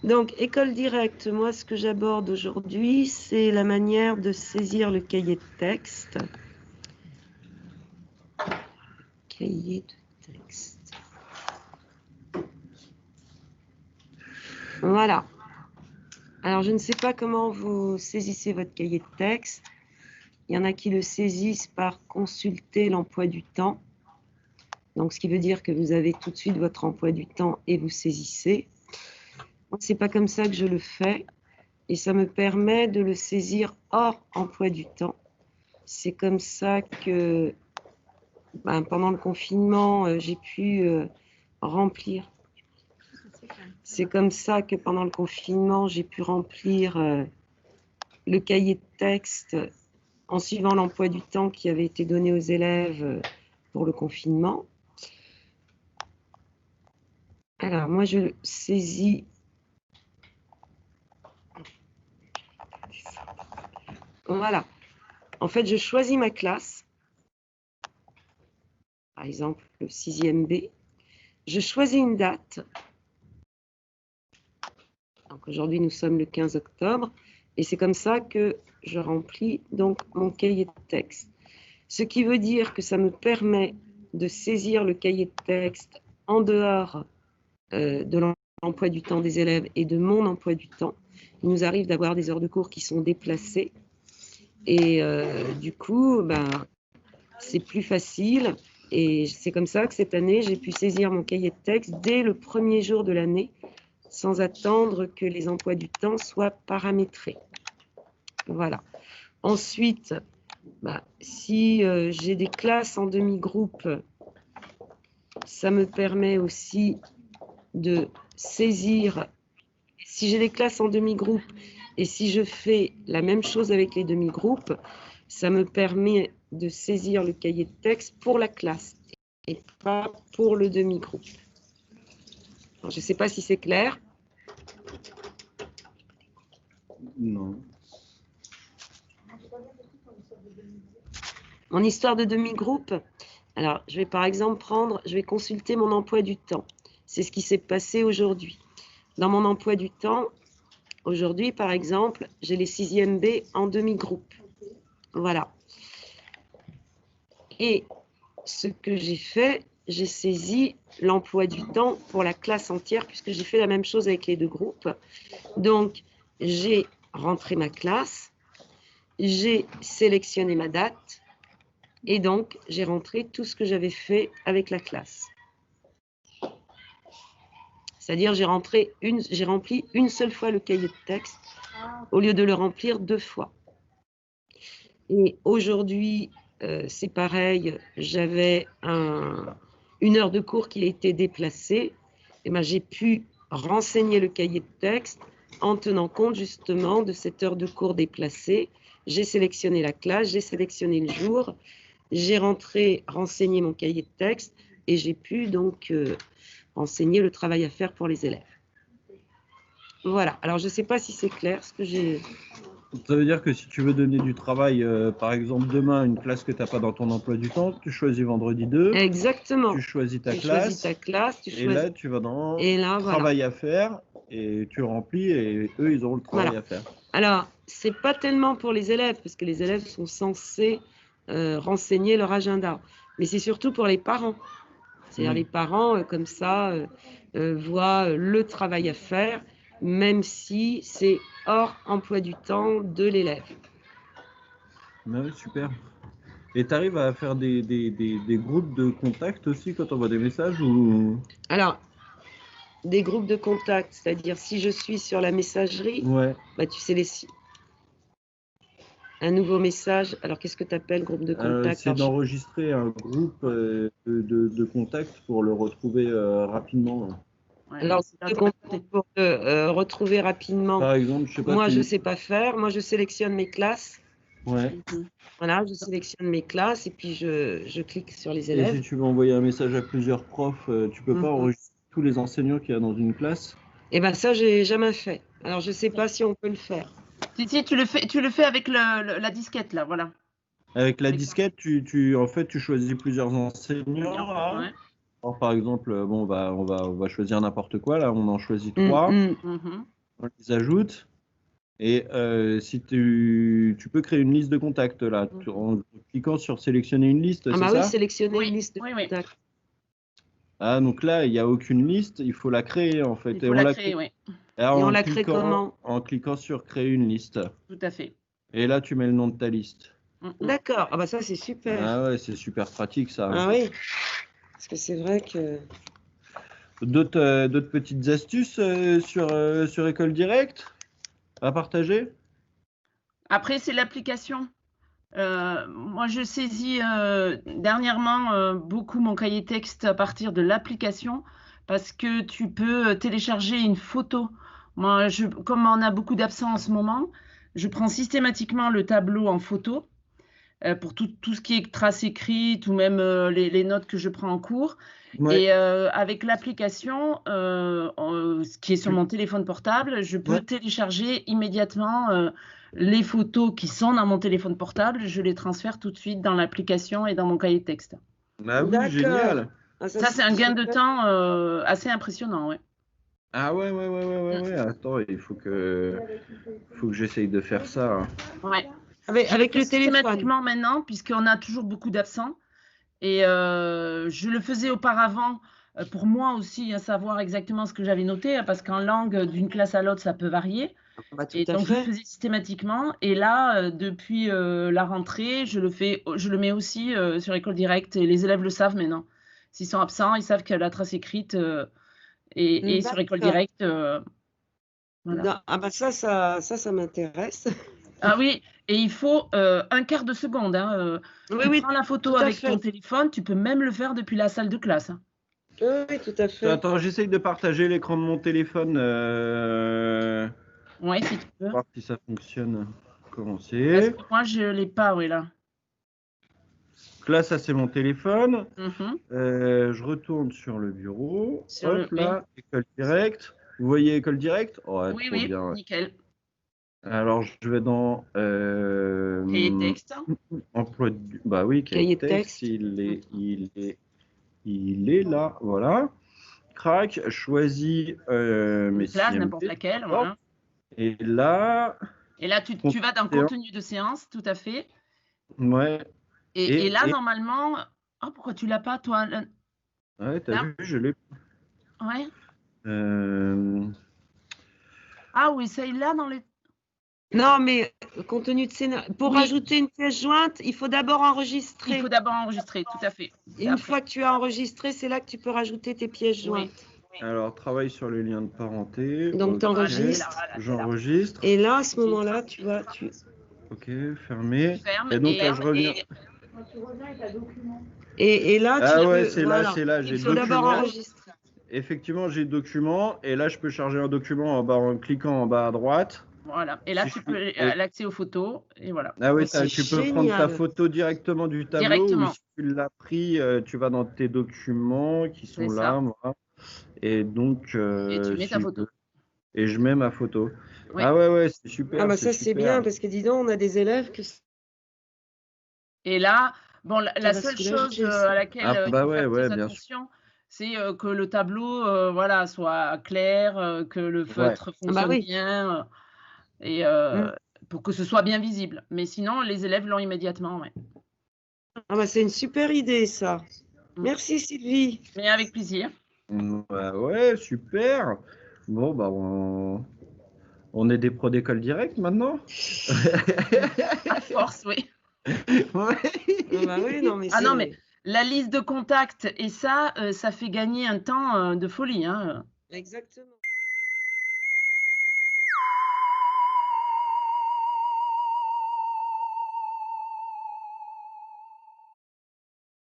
Donc, école directe, moi, ce que j'aborde aujourd'hui, c'est la manière de saisir le cahier de texte. Cahier de texte. Voilà. Alors, je ne sais pas comment vous saisissez votre cahier de texte. Il y en a qui le saisissent par consulter l'emploi du temps. Donc, ce qui veut dire que vous avez tout de suite votre emploi du temps et vous saisissez. Moi, c'est pas comme ça que je le fais. Et ça me permet de le saisir hors emploi du temps. C'est comme ça que, pendant le confinement, j'ai pu remplir. C'est comme ça que pendant le confinement, j'ai pu remplir le cahier de texte en suivant l'emploi du temps qui avait été donné aux élèves pour le confinement. Alors, moi, je saisis. Voilà. En fait, je choisis ma classe. Par exemple, le 6e B. Je choisis une date. Donc, aujourd'hui, nous sommes le 15 octobre. Et c'est comme ça que je remplis donc mon cahier de texte. Ce qui veut dire que ça me permet de saisir le cahier de texte en dehors de l'emploi du temps des élèves et de mon emploi du temps. Il nous arrive d'avoir des heures de cours qui sont déplacées. Et du coup, c'est plus facile. Et c'est comme ça que cette année, j'ai pu saisir mon cahier de texte dès le premier jour de l'année, sans attendre que les emplois du temps soient paramétrés. Voilà. Ensuite, si j'ai des classes en demi-groupe, ça me permet aussi de saisir. Si j'ai des classes en demi-groupe et si je fais la même chose avec les demi-groupes, ça me permet de saisir le cahier de texte pour la classe et pas pour le demi-groupe. Je ne sais pas si c'est clair. Non. Mon histoire de demi-groupe, alors je vais par exemple je vais consulter mon emploi du temps. C'est ce qui s'est passé aujourd'hui. Dans mon emploi du temps, aujourd'hui par exemple, j'ai les 6e B en demi-groupe. Voilà. Et ce que j'ai fait, j'ai saisi l'emploi du temps pour la classe entière puisque j'ai fait la même chose avec les deux groupes. Donc, j'ai rentré ma classe, j'ai sélectionné ma date et donc j'ai rentré tout ce que j'avais fait avec la classe. C'est-à-dire j'ai rempli une seule fois le cahier de texte au lieu de le remplir 2 fois. Et aujourd'hui, c'est pareil, j'avais une heure de cours qui a été déplacée. Et j'ai pu renseigner le cahier de texte en tenant compte justement de cette heure de cours déplacée. J'ai sélectionné la classe, j'ai sélectionné le jour, j'ai renseigné mon cahier de texte et j'ai pu donc renseigner le travail à faire pour les élèves. Voilà, alors je ne sais pas si c'est clair ce que j'ai... Ça veut dire que si tu veux donner du travail, par exemple demain, une classe que tu n'as pas dans ton emploi du temps, tu choisis vendredi 2. Exactement. Tu choisis ta classe. Et là, tu vas dans travail à faire et tu remplis et eux, ils auront le travail à faire. Alors, ce n'est pas tellement pour les élèves parce que les élèves sont censés renseigner leur agenda. Mais c'est surtout pour les parents. C'est-à-dire les parents, comme ça, voient le travail à faire, même si c'est hors emploi du temps de l'élève. Ouais, super. Et tu arrives à faire des groupes de contact aussi quand on voit des messages ou... Alors, des groupes de contact, c'est-à-dire si je suis sur la messagerie, tu sais un nouveau message. Alors, qu'est-ce que tu appelles groupe de contact? C'est d'enregistrer un groupe de contact pour le retrouver rapidement. Alors, pour le retrouver rapidement, par exemple, je sais pas, moi, je ne sais pas faire. Moi, je sélectionne mes classes. Ouais. Voilà, je sélectionne mes classes et puis je clique sur les élèves. Et si tu veux envoyer un message à plusieurs profs, tu peux pas enregistrer tous les enseignants qu'il y a dans une classe? Eh bien, ça, j'ai jamais fait. Alors, je ne sais pas si on peut le faire. Si, tu le fais avec la disquette, là, voilà. Avec la disquette, en fait, tu choisis plusieurs enseignants. Ouais. Alors, par exemple, on va choisir n'importe quoi. Là, on en choisit 3. on les ajoute. Et si tu peux créer une liste de contacts là, en cliquant sur sélectionner une liste, Ah c'est bah oui, ça? sélectionner Oui, une liste de oui, oui. contacts. Ah, donc là, il n'y a aucune liste, il faut la créer en fait. Il Et faut on la la créer, crée oui, Et on la crée comment? en cliquant sur créer une liste. tout à fait. Et là, tu mets le nom de ta liste. D'accord, ah bah ça c'est super. Ah ouais, c'est super pratique ça. Ah oui, parce que c'est vrai que... D'autres petites astuces sur École Directe à partager? Après, c'est l'application. Moi, je saisis dernièrement beaucoup mon cahier texte à partir de l'application parce que tu peux télécharger une photo. Moi, comme on a beaucoup d'absents en ce moment, je prends systématiquement le tableau en photo pour tout ce qui est trace écrite ou même les notes que je prends en cours. Ouais. Et avec l'application, ce qui est sur mon téléphone portable, je peux Ouais. télécharger immédiatement les photos qui sont dans mon téléphone portable. Je les transfère tout de suite dans l'application et dans mon cahier de texte. Ah oui, D'accord. génial. Ah, Ça, c'est un gain de super. temps assez impressionnant, ouais. Ah ouais. Attends, il faut que j'essaye de faire ça. Ouais. Avec le téléphone. Systématiquement maintenant, puisqu'on a toujours beaucoup d'absents. Et je le faisais auparavant pour moi aussi savoir exactement ce que j'avais noté, parce qu'en langue, d'une classe à l'autre, ça peut varier. Bah, tout Et à donc, je le fait. faisais systématiquement. Et là, depuis la rentrée, je le mets aussi sur École Directe. Et les élèves le savent maintenant. S'ils sont absents, ils savent que la trace écrite est sur École D'accord. Directe. Voilà. Ah bah ça m'intéresse. Ah oui, et il faut un quart de seconde. Oui, Tu oui, prends la photo tout à avec fait. ton téléphone, tu peux même le faire depuis la salle de classe. Oui, tout à fait. Attends, j'essaye de partager l'écran de mon téléphone. Oui, si tu veux. Voir si ça fonctionne. Parce Commencer. que moi, je l'ai pas, oui, là. Donc là, ça c'est mon téléphone. Mhm. Je retourne sur le bureau. Sur Hop le... là, École Directe. Vous voyez École Directe? Oh, ouais, Oui, trop oui, bien. Ouais. nickel. Alors, je vais dans Cahier texte. emploi bah oui, Cahier de texte. Il est là, voilà. Crac, choisis mes Une classe, n'importe CMP, laquelle, d'accord. voilà. Et là, Et là, tu vas dans contenu de séance, tout à fait. ouais. Et là, normalement... Oh, pourquoi tu l'as pas, toi? Ouais, t'as Là? vu, je l'ai. Ouais. Euh, Ah oui, ça, il l'a dans les... Non, mais contenu de scénario. Pour Oui. rajouter une pièce jointe, il faut d'abord enregistrer. Il faut d'abord enregistrer, tout à fait. Et une fois que tu as enregistré, c'est là que tu peux rajouter tes pièces jointes. Oui. Alors, travaille sur le lien de parenté. Donc, Ok, tu enregistres. j'enregistre. Et là, à ce moment-là, tu vas... Ok, fermé. Ferme Et donc là, je reviens. Et là, Ah tu ouais, peux... c'est voilà. là, c'est là. Il J'ai faut d'abord document. enregistrer. Effectivement, j'ai document. Et là, je peux charger un document en bas en cliquant en bas à droite. Voilà. Et là, Si tu je peux fais- l'accès aux photos. Et voilà. Ah oui, C'est tu peux prendre ta génial. photo directement du tableau Directement. ou si tu l'as pris, tu vas dans tes documents qui sont C'est là, ça. moi. Et donc, Et tu mets ta si je photo. veux- et je mets ma photo. Oui. Ah ouais, c'est super. Ah bah ça, c'est super. bien, parce que dis donc, on a des élèves que... Et là, bon, la va seule soulager chose ça. à laquelle Ah il bah faut faire très bien sûr. attention, c'est que le tableau voilà, soit clair, que le feutre Ah bah fonctionne oui. bien, et pour que ce soit bien visible. Mais sinon, les élèves l'ont immédiatement. Ouais. Ah bah c'est une super idée, ça. Merci, Sylvie. Mais avec plaisir. Bah ouais, super. Bon, bah on est des pros d'école directe maintenant. À force, oui. Ouais. Ah bah oui, non, mais Ah non, mais la liste de contacts, et ça fait gagner un temps de folie. Hein. Exactement.